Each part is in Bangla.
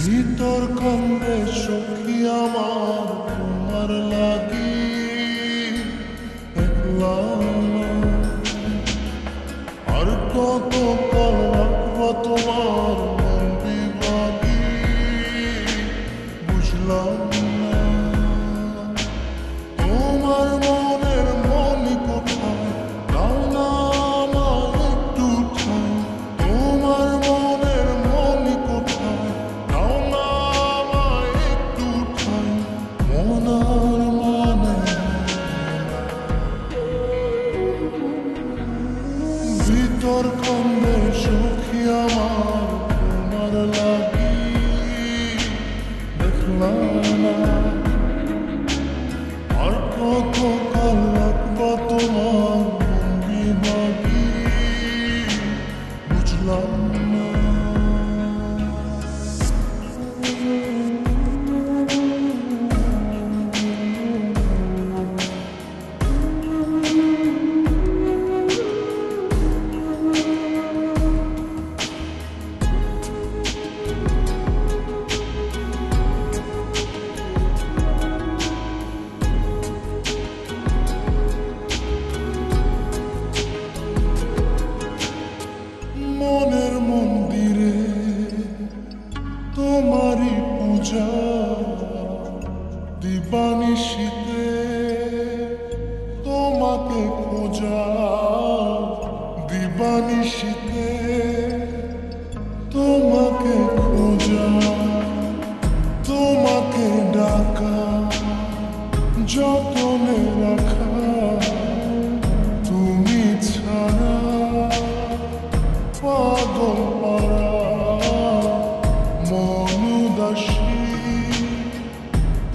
ভিতর কান্দে সখী আমার তোমার লাগি একলা আর কত কাল রাখবো তোমার মন বিভাগী বুঝলাম না তোমার মনের মনি কোথায় দাও না আমায় একটু ঠাই তোমার মনের মনি কোথায় দাও না আমায় একটু ঠাই মন আর মানে ভিতর কান্দে সখী আমার তোমার লাগি দেখলাম না আর কত কাল রাখবো তোমার মঙ্গি বাগি বুঝলাম না মনের মন্দিরে তোমারই পূজা দিবানিশীতে তোমাকে খোঁজা দিবানিশীতে তোমাকে খোঁজা তোমাকে ডাকা যতনে রাখা তুমি ছাড়া পাগল পারা মন উদাসী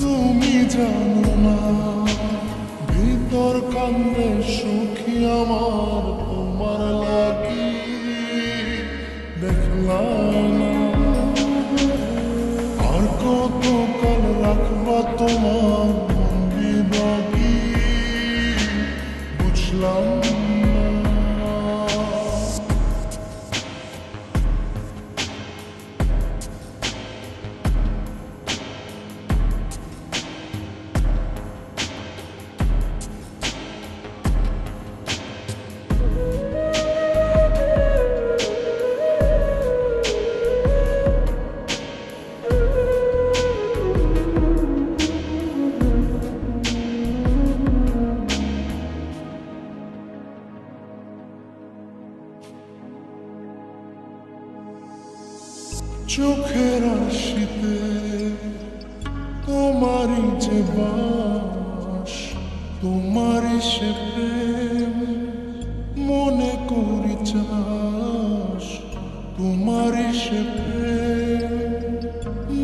তুমি জানো না ভিতর কান্দে সখী আমার তোমার লাগি দেখলাম না আর কত কাল রাখবা তোমার মঙ্গি বাগি বুঝলাম না চোখের আশিতে তোমারই যে বাস তোমারই সে প্রেম মনে করি চাস তোমারই সে প্রেম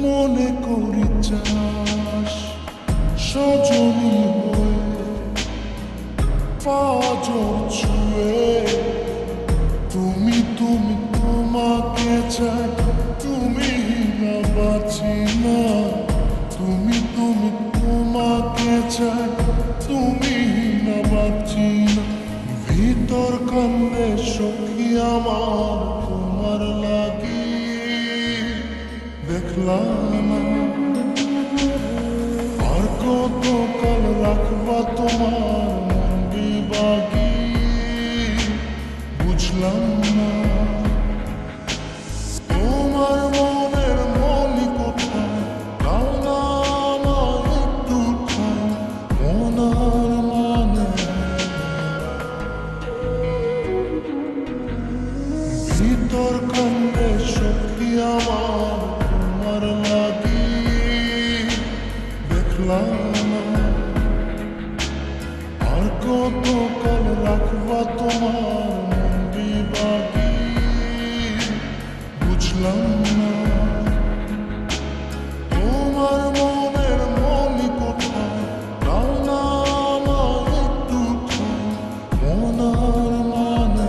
মনে করি চাস সজনী হয়ে পাজর ছুঁয়ে তুমি তুমি তোমাকে চাই তুমি না বাঁচি না তুমি তুমি তোমাকে চাই তুমি না বাঁচি না ভিতর কান্দে সখী আমার তোমার লাগি দেখলাম না আর কত কাল রাখবা তোমার মঙ্গি বাগি বুঝলাম না তোমার মনের মনি কোথায় দাও না আমায় একটু ঠাই মন আর মানে ভিতর কান্দে সখী আমার তোমার লাগি দেখলাম না আর কত কাল রাখবা তোমার মঙ্গি বাগি বুঝলাম না তোমার মনের মনি কোথায় দাও না আমায় একটু ঠাই মন আর মানে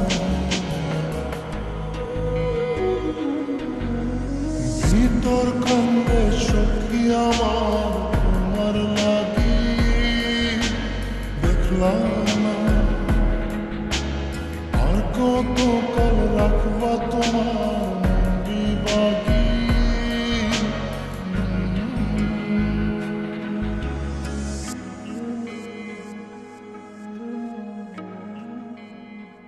ভিতর কান্দে সখী আমার তোমার লাগি দেখলাম না আর কত কাল রাখবা তোমার মঙ্গি বাগি